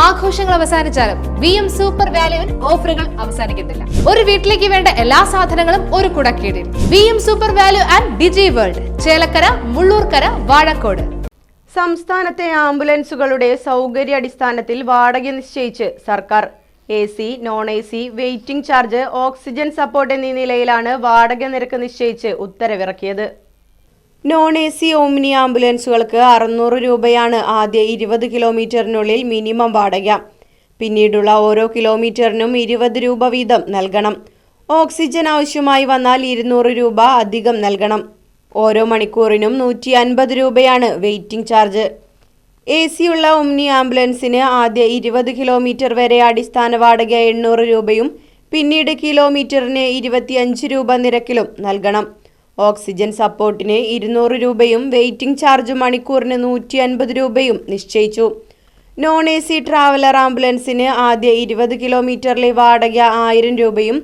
ആഘോഷങ്ങൾ അവസാനിച്ചാലും VM super വാല്യുവിൽ ഓഫറുകൾ അവസാനിക്കുന്നില്ല. ഒരു വീട്ടിലേക്ക് വേണ്ട എല്ലാ സാധനങ്ങളും ഒരു കുടക്കീഴിൽ. VM super value and digi world, Chelakkara, Mullurkara, Vazhakkode. സംസ്ഥാനത്തെ ആംബുലൻസുകളുടെ സൗകര്യാടിസ്ഥാനത്തിൽ വാടക നിശ്ചയിച്ച് സർക്കാർ. AC, non AC, waiting charge, oxygen support എന്നീ നിലയിലാണ് വാടക നിരക്ക് നിശ്ചയിച്ച് ഉത്തരവിറക്കിയത്. നോൺ AC ഓമ്നി ആംബുലൻസുകൾക്ക് 600 രൂപയാണ് ആദ്യ 20 കിലോമീറ്ററിനുള്ളിൽ മിനിമം വാടക. പിന്നീടുള്ള ഓരോ കിലോമീറ്ററിനും 20 രൂപ വീതം നൽകണം. ഓക്സിജൻ ആവശ്യമായി വന്നാൽ 200 രൂപ അധികം നൽകണം. ഓരോ മണിക്കൂറിനും 150 രൂപയാണ് വെയിറ്റിംഗ് ചാർജ്. AC ഉള്ള ഓമ്നി ആംബുലൻസിന് ആദ്യ 20 കിലോമീറ്റർ വരെ അടിസ്ഥാന വാടക 800 രൂപയും പിന്നീട് കിലോമീറ്ററിന് 25 രൂപ നിരക്കിലും നൽകണം. ഓക്സിജൻ സപ്പോർട്ടിന് 200 രൂപയും വെയിറ്റിംഗ് ചാർജ് മണിക്കൂറിന് 150 രൂപയും നിശ്ചയിച്ചു. നോൺ AC ട്രാവലർ ആംബുലൻസിന് ആദ്യ 20 കിലോമീറ്ററിലെ വാടക 1000 രൂപയും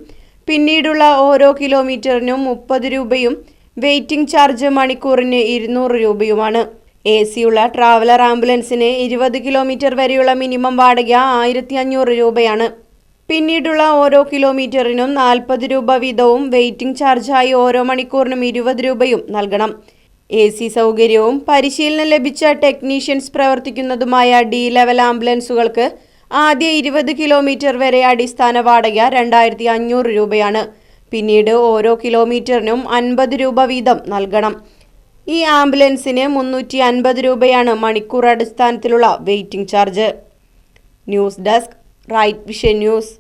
പിന്നീടുള്ള ഓരോ കിലോമീറ്ററിനും 30 രൂപയും വെയിറ്റിംഗ് ചാർജ് മണിക്കൂറിന് 200 രൂപയുമാണ്. AC ഉള്ള ട്രാവലർ ആംബുലൻസിന് 20 കിലോമീറ്റർ വരെയുള്ള മിനിമം വാടക 1500 രൂപയാണ്. പിന്നീടുള്ള ഓരോ കിലോമീറ്ററിനും 40 രൂപ വീതവും വെയിറ്റിംഗ് ചാർജായി ഓരോ മണിക്കൂറിനും 20 രൂപയും നൽകണം. AC സൗകര്യവും പരിശീലനം ലഭിച്ച ടെക്നീഷ്യൻസ് പ്രവർത്തിക്കുന്നതുമായ D ലെവൽ ആംബുലൻസുകൾക്ക് ആദ്യ 20 കിലോമീറ്റർ വരെ അടിസ്ഥാന വാടക 2500 രൂപയാണ്. പിന്നീട് ഓരോ കിലോമീറ്ററിനും 50 രൂപ വീതം നൽകണം. ഈ ആംബുലൻസിന് 350 രൂപയാണ് മണിക്കൂർ അടിസ്ഥാനത്തിലുള്ള waiting charge. News desk, right vision news.